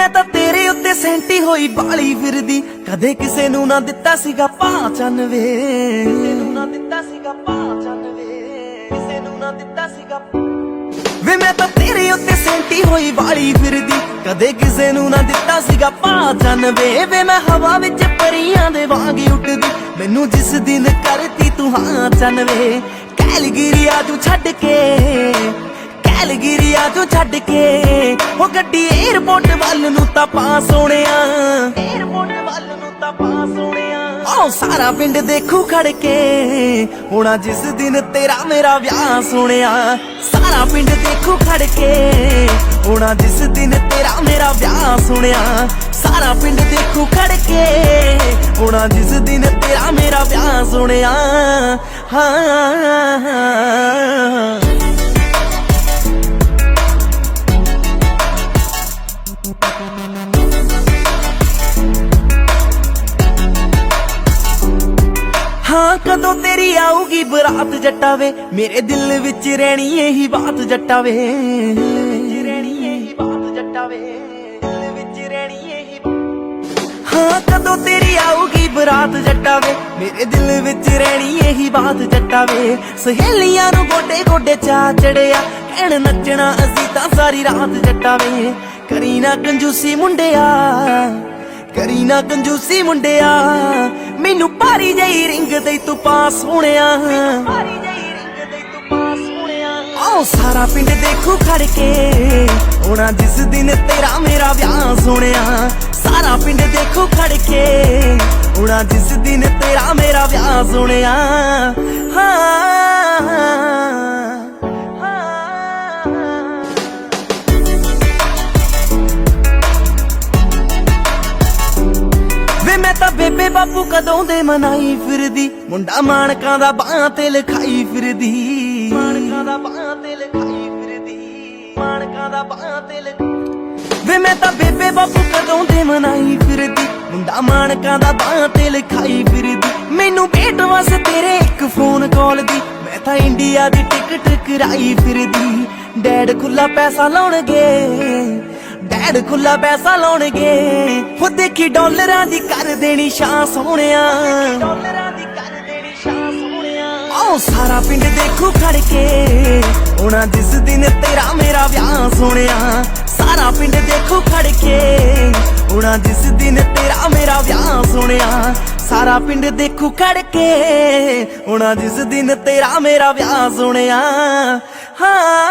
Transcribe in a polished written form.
मैं तां तेरे उत्ते सैंटी होई बाली फिरदी, कदे किसे नूं ना दित्ता सीगा पहचान वे, किसे नूं ना दित्ता सीगा पहचान वे, किसे नूं ना दित्ता सीगा वे। मैं तां तेरे उत्ते सैंटी होई बाली फिरदी, कदे किसे नूं ना दित्ता सीगा पहचान वे। वे मैं हवा विच परियां दे वांग उठदी, मैनू जिस दिन करती तू हाँ चन वे। कैलगिरिया तू छड्ड के, कैलगिरिया तू छड्ड के, ओ गड्डी एयरपोर्ट वल नूं तां पा सोहणिया, एयरपोर्ट वल नूं तां पा सोहणिया। ओ सारा पिंड देखू खड़ के, होना जिस दिन तेरा मेरा विआह सोहणिया। सारा पिंड देखू खड़ के, होना जिस दिन तेरा मेरा विआह सोहणिया। सारा पिंड देखू खड़ के, होना जिस दिन तेरा मेरा विआह सोहणिया। हाँ हाँ कदों तेरी आऊगी बरात जट्टा वे, मेरे दिल विच रहनी यही बात जट्टा वे, रहनी यही बात जट्टा वे, दिल विच रहनी यही। हाँ कदों तेरी आऊगी बरात जट्टा वे, मेरे दिल विच रहनी यही बात जट्टा वे। सहेलियां नूं गोडे गोडे चा चढ़िया, कहण नचना असीं तां सारी रात जट्टा वे। करी ना कंजूसी मुंडिया, करी ना कंजूसी मुंडिया, मैनू भारी जही रिंग दई तू पास सोहणिया, भारी जही रिंग दई तू पास सोहणिया। आओ सारा पिंड देखू खड़ के, होना जिस दिन तेरा मेरा विआह सोहणिया। सारा पिंड देखू खड़ के, होना जिस दिन तेरा मेरा विआह सोहणिया। मैं तां बेबे बापू कदों दे मनाई फिरदी, मुंडा माणकां दा बाहां ते लिखाई फिरदी, माणकां दा बाहां ते लिखाई फिरदी, माणकां दा बाहां ते वे। मैं तां बेबे बापू कदों दे मनाई फिरदी, मुंडा माणकां दा बाहां ते लिखाई फिरदी। मैनू भेट वस तेरे एक फोन कॉल दी, मैं तां इंडिया दी टिकट कराई फिरदी। डैड खुला पैसा लाउणगे, डैड खुला पैसा लाउणगे, हो देखी डॉलरां दी कर देनी शां सोहणिया, डॉलरां दी कर देनी शां सोहणिया। आओ सारा पिंड देखू खड़ के, होना जिस दिन तेरा मेरा विआह सोहणिया। सारा पिंड देखू खड़ के, होना जिस दिन तेरा मेरा विआह सोहणिया। सारा पिंड देखू खड़ के, होना जिस दिन तेरा मेरा विआह सोहणिया। हाँ